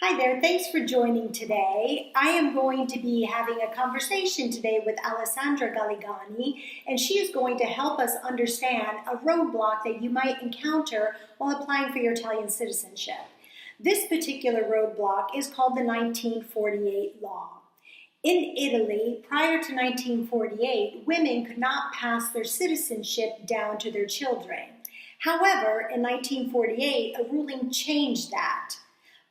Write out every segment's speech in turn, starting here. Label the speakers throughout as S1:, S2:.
S1: Hi there, thanks for joining today. I am going to be having a conversation today with Alessandra Galligani, and she is going to help us understand a roadblock that you might encounter while applying for your Italian citizenship. This particular roadblock is called the 1948 law. In Italy, prior to 1948, women could not pass their citizenship down to their children. However, in 1948, a ruling changed that.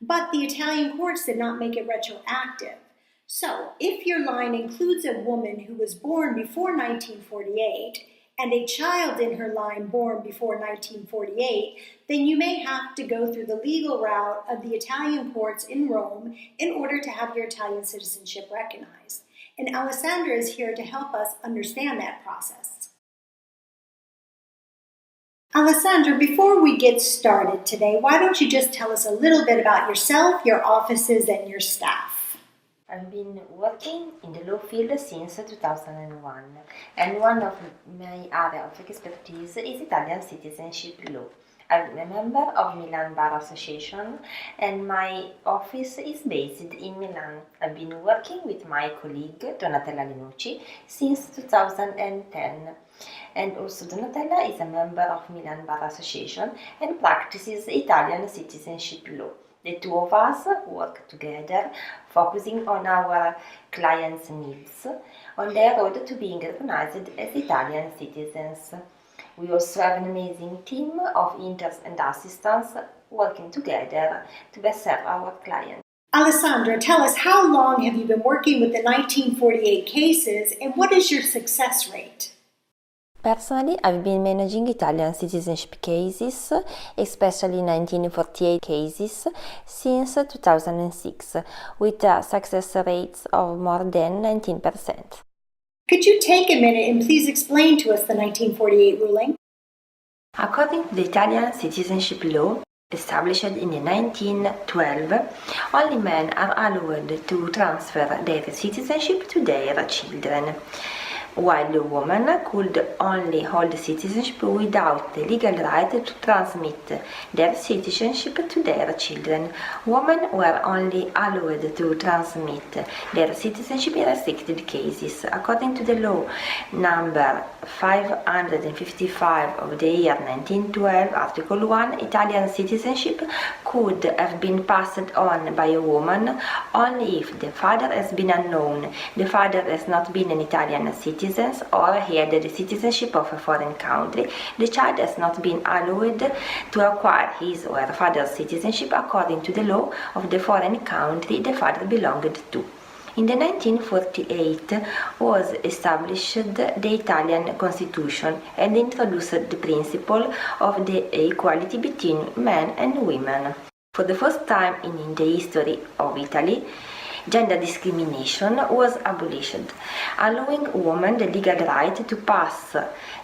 S1: But the Italian courts did not make it retroactive. So, if your line includes a woman who was born before 1948 and a child in her line born before 1948, then you may have to go through the legal route of the Italian courts in Rome in order to have your Italian citizenship recognized. And Alessandra is here to help us understand that process. Alessandra, before we get started today, why don't you just tell us a little bit about yourself, your offices, and your staff?
S2: I've been working in the law field since 2001, and one of my area of expertise is Italian citizenship law. I'm a member of Milan Bar Association, and my office is based in Milan. I've been working with my colleague Donatella Lenucci since 2010. And also Donatella is a member of Milan Bar Association and practices Italian citizenship law. The two of us work together, focusing on our clients' needs on their road to being recognized as Italian citizens. We also have an amazing team of interns and assistants working together to best serve our clients.
S1: Alessandra, tell us, how long have you been working with the 1948 cases and what is your success rate?
S2: Personally, I've been managing Italian citizenship cases, especially 1948 cases, since 2006, with success rates of more than 19%.
S1: Could you take a minute and please explain to us the 1948 ruling?
S2: According to the Italian citizenship law, established in 1912, only men are allowed to transfer their citizenship to their children, while a woman could only hold citizenship without the legal right to transmit their citizenship to their children. Women were only allowed to transmit their citizenship in restricted cases. According to the law number 555 of the year 1912, Article 1, Italian citizenship could have been passed on by a woman only if the father has been unknown, the father has not been an Italian citizen, or he had the citizenship of a foreign country, the child has not been allowed to acquire his or her father's citizenship according to the law of the foreign country the father belonged to. In the 1948 was established the Italian Constitution and introduced the principle of the equality between men and women. For the first time in the history of Italy, gender discrimination was abolished, allowing women the legal right to pass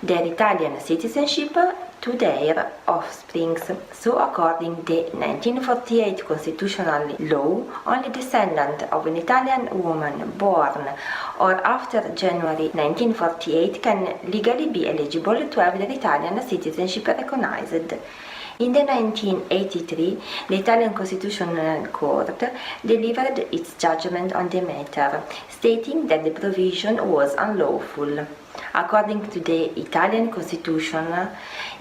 S2: their Italian citizenship to their offspring. So, according to the 1948 constitutional law, only descendants of an Italian woman born or after January 1948 can legally be eligible to have their Italian citizenship recognized. In the 1983, the Italian Constitutional Court delivered its judgment on the matter, stating that the provision was unlawful. According to the Italian Constitution,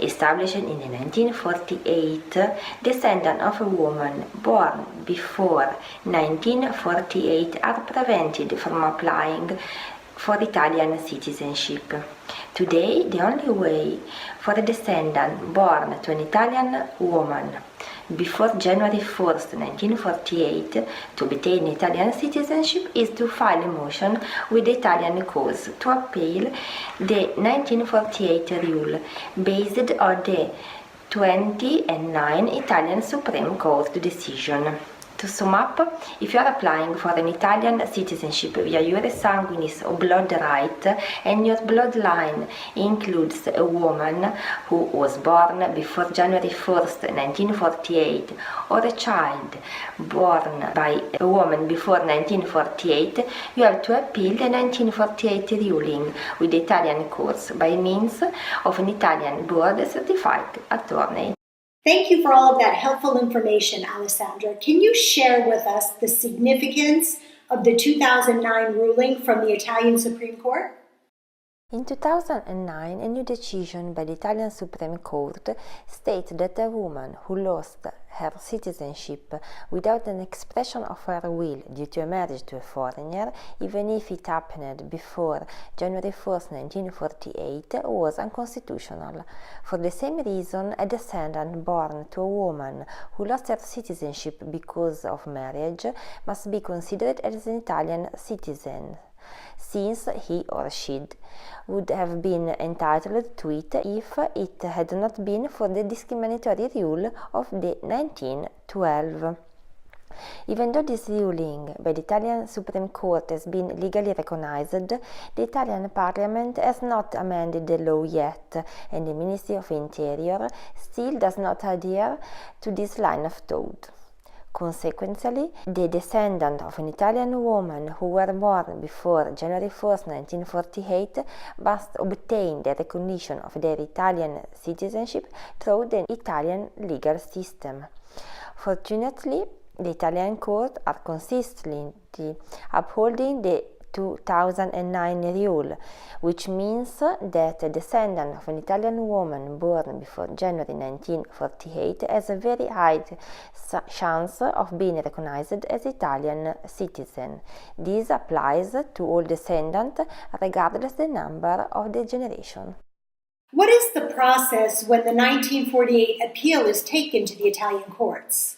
S2: established in 1948, descendants of a woman born before 1948 are prevented from applying for Italian citizenship. Today, the only way for a descendant born to an Italian woman before January 1st, 1948 to obtain Italian citizenship is to file a motion with the Italian courts to appeal the 1948 rule based on the 2009 Italian Supreme Court decision. To sum up, if you are applying for an Italian citizenship via Jure Sanguinis or blood right and your bloodline includes a woman who was born before January 1st, 1948 or a child born by a woman before 1948, you have to appeal the 1948 ruling with the Italian courts by means of an Italian board certified attorney.
S1: Thank you for all of that helpful information, Alessandra. Can you share with us the significance of the 2009 ruling from the Italian Supreme Court?
S2: In 2009, a new decision by the Italian Supreme Court stated that a woman who lost her citizenship without an expression of her will due to a marriage to a foreigner, even if it happened before January 1, 1948, was unconstitutional. For the same reason, a descendant born to a woman who lost her citizenship because of marriage must be considered as an Italian citizen, since he or she would have been entitled to it if it had not been for the discriminatory rule of the 1912. Even though this ruling by the Italian Supreme Court has been legally recognized, the Italian Parliament has not amended the law yet, and the Ministry of Interior still does not adhere to this line of thought. Consequently, the descendants of an Italian woman who were born before January 1, 1948 must obtain the recognition of their Italian citizenship through the Italian legal system. Fortunately, the Italian courts are consistently upholding the 2009 rule, which means that a descendant of an Italian woman born before January 1948 has a very high chance of being recognized as Italian citizen. This applies to all descendants regardless the number of the generation.
S1: What is the process when the 1948 appeal is taken to the Italian courts?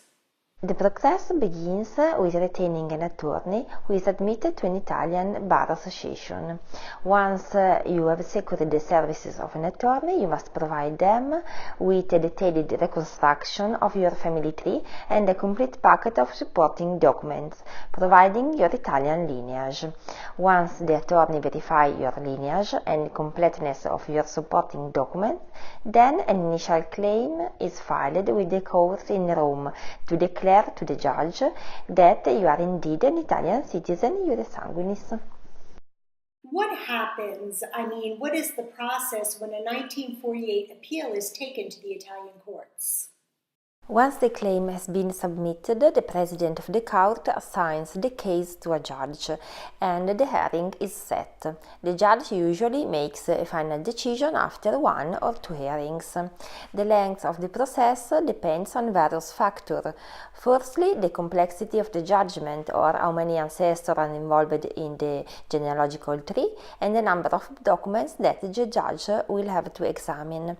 S2: The process begins with retaining an attorney who is admitted to an Italian bar association. Once you have secured the services of an attorney, you must provide them with a detailed reconstruction of your family tree and a complete packet of supporting documents, providing your Italian lineage. Once the attorney verifies your lineage and completeness of your supporting documents, then an initial claim is filed with the court in Rome to declare to the judge that you are indeed an Italian citizen, Jure Sanguinis.
S1: What happens, what is the process when a 1948 appeal is taken to the Italian courts?
S2: Once the claim has been submitted, the president of the court assigns the case to a judge, and the hearing is set. The judge usually makes a final decision after 1 or 2 hearings. The length of the process depends on various factors. Firstly, the complexity of the judgment, or how many ancestors are involved in the genealogical tree, and the number of documents that the judge will have to examine.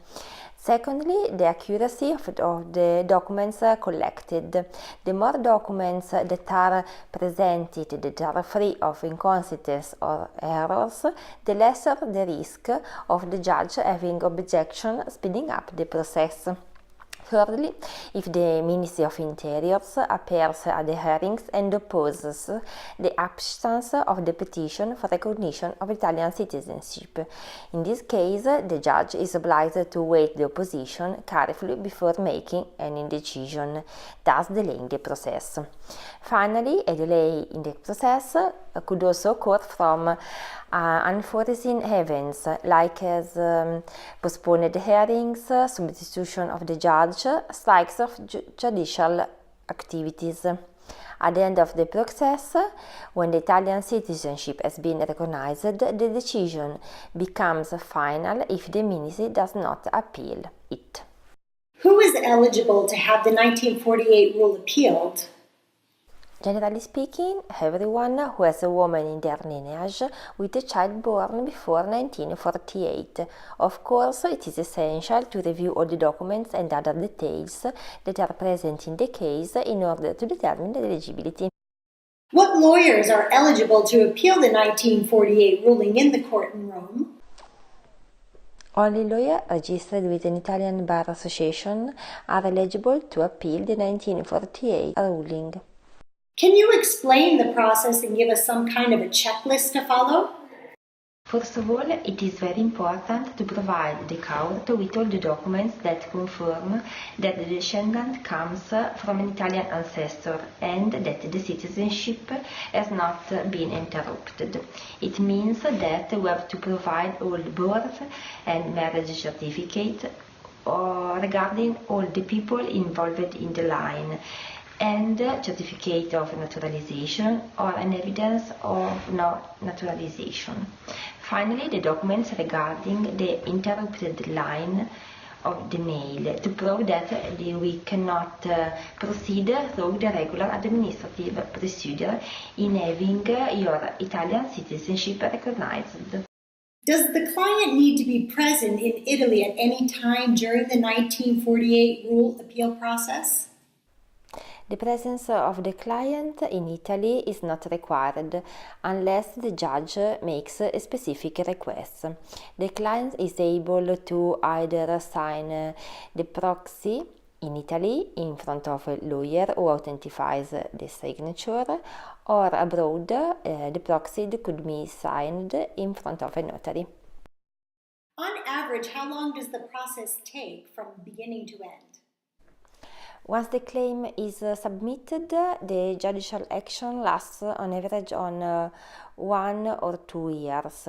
S2: Secondly, the accuracy of the documents collected. The more documents that are presented that are free of inconsistencies or errors, the lesser the risk of the judge having objection, speeding up the process. Thirdly, if the Ministry of Interior appears at the hearings and opposes the absence of the petition for recognition of Italian citizenship. In this case, the judge is obliged to weigh the opposition carefully before making any decision, thus delaying the process. Finally, a delay in the process could also occur from unforeseen events, like as postponed hearings, substitution of the judge, strikes of judicial activities. At the end of the process, when the Italian citizenship has been recognized, the decision becomes final if the ministry does not appeal it.
S1: Who is eligible to have the 1948 rule appealed?
S2: Generally speaking, everyone who has a woman in their lineage with a child born before 1948. Of course, it is essential to review all the documents and other details that are present in the case in order to determine the eligibility.
S1: What lawyers are eligible to appeal the 1948 ruling in the court in Rome?
S2: Only lawyers registered with an Italian bar association are eligible to appeal the 1948 ruling.
S1: Can you explain the process and give us some kind of a checklist to follow?
S2: First of all, it is very important to provide the court with all the documents that confirm that the descendant comes from an Italian ancestor and that the citizenship has not been interrupted. It means that we have to provide all birth and marriage certificate or regarding all the people involved in the line, and certificate of naturalization or an evidence of no naturalization. Finally, the documents regarding the interrupted line of the mail to prove that we cannot proceed through the regular administrative procedure in having your Italian citizenship recognized.
S1: Does the client need to be present in Italy at any time during the 1948 rule appeal process?
S2: The presence of the client in Italy is not required unless the judge makes a specific request. The client is able to either sign the proxy in Italy in front of a lawyer who authenticates the signature, or abroad the proxy could be signed in front of a notary.
S1: On average, how long does the process take from beginning to end?
S2: Once the claim is submitted, the judicial action lasts on average on 1 or 2 years.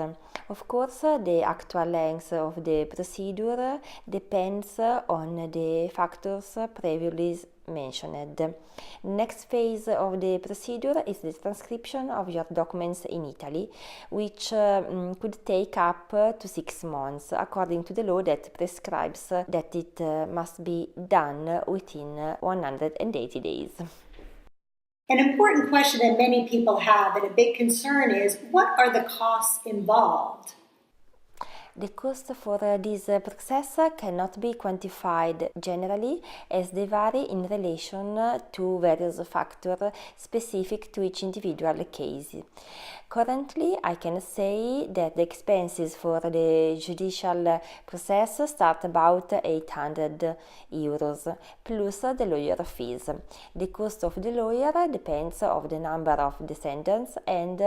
S2: Of course, the actual length of the procedure depends on the factors previously mentioned. The next phase of the procedure is the transcription of your documents in Italy, which could take up to 6 months, according to the law that prescribes that it must be done within 180 days.
S1: An important question that many people have and a big concern is, what are the costs involved?
S2: The cost for this process cannot be quantified generally, as they vary in relation to various factors specific to each individual case. Currently, I can say that the expenses for the judicial process start about 800 euros, plus the lawyer fees. The cost of the lawyer depends on the number of descendants and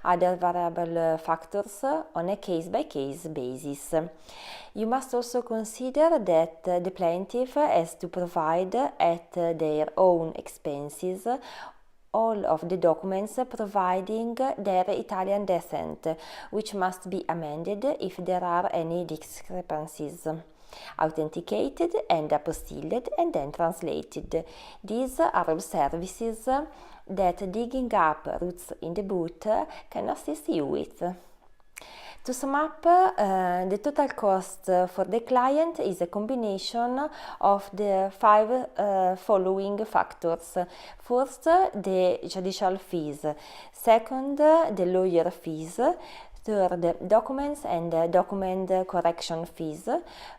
S2: other variable factors on a case-by-case basis. You must also consider that the plaintiff has to provide at their own expenses all of the documents providing their Italian descent, which must be amended if there are any discrepancies, authenticated and apostilled, and then translated. These are all services that digging up roots in the boot can assist you with. To sum up, the total cost for the client is a combination of the 5 following factors. First, the judicial fees. Second, the lawyer fees. Third, documents and document correction fees.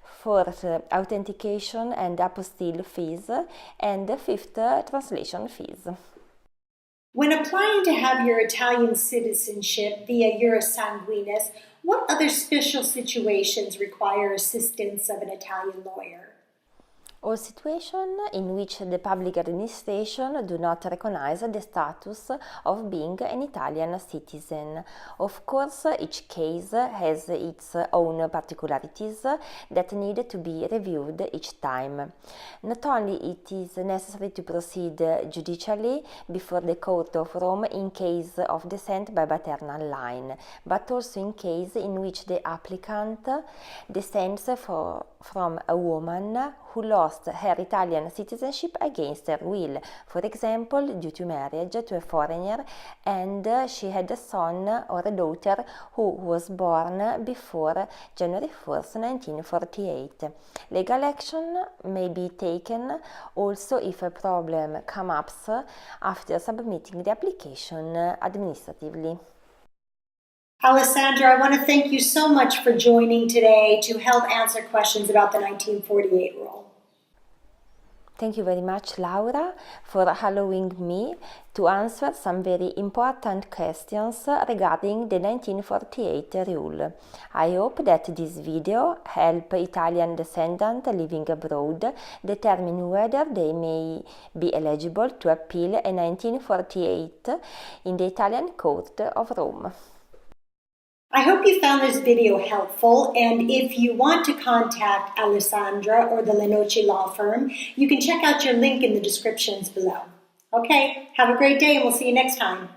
S2: Fourth, authentication and apostille fees. And fifth, translation fees.
S1: When applying to have your Italian citizenship via Jure Sanguinis, what other special situations require assistance of an Italian lawyer?
S2: All situations in which the public administration do not recognize the status of being an Italian citizen. Of course, each case has its own particularities that need to be reviewed each time. Not only it is necessary to proceed judicially before the Court of Rome in case of descent by maternal line, but also in case in which the applicant descends from a woman who lost her Italian citizenship against her will, for example, due to marriage to a foreigner, and she had a son or a daughter who was born before January 1st, 1948. Legal action may be taken also if a problem comes up after submitting the application administratively.
S1: Alessandra, I want to thank you so much for joining today to help answer questions about the 1948 rule.
S2: Thank you very much, Laura, for allowing me to answer some very important questions regarding the 1948 rule. I hope that this video help Italian descendants living abroad determine whether they may be eligible to appeal a 1948 in the Italian Court of Rome.
S1: I hope you found this video helpful, and if you want to contact Alessandra or the Legale law firm, you can check out your link in the descriptions below. Okay, have a great day and we'll see you next time.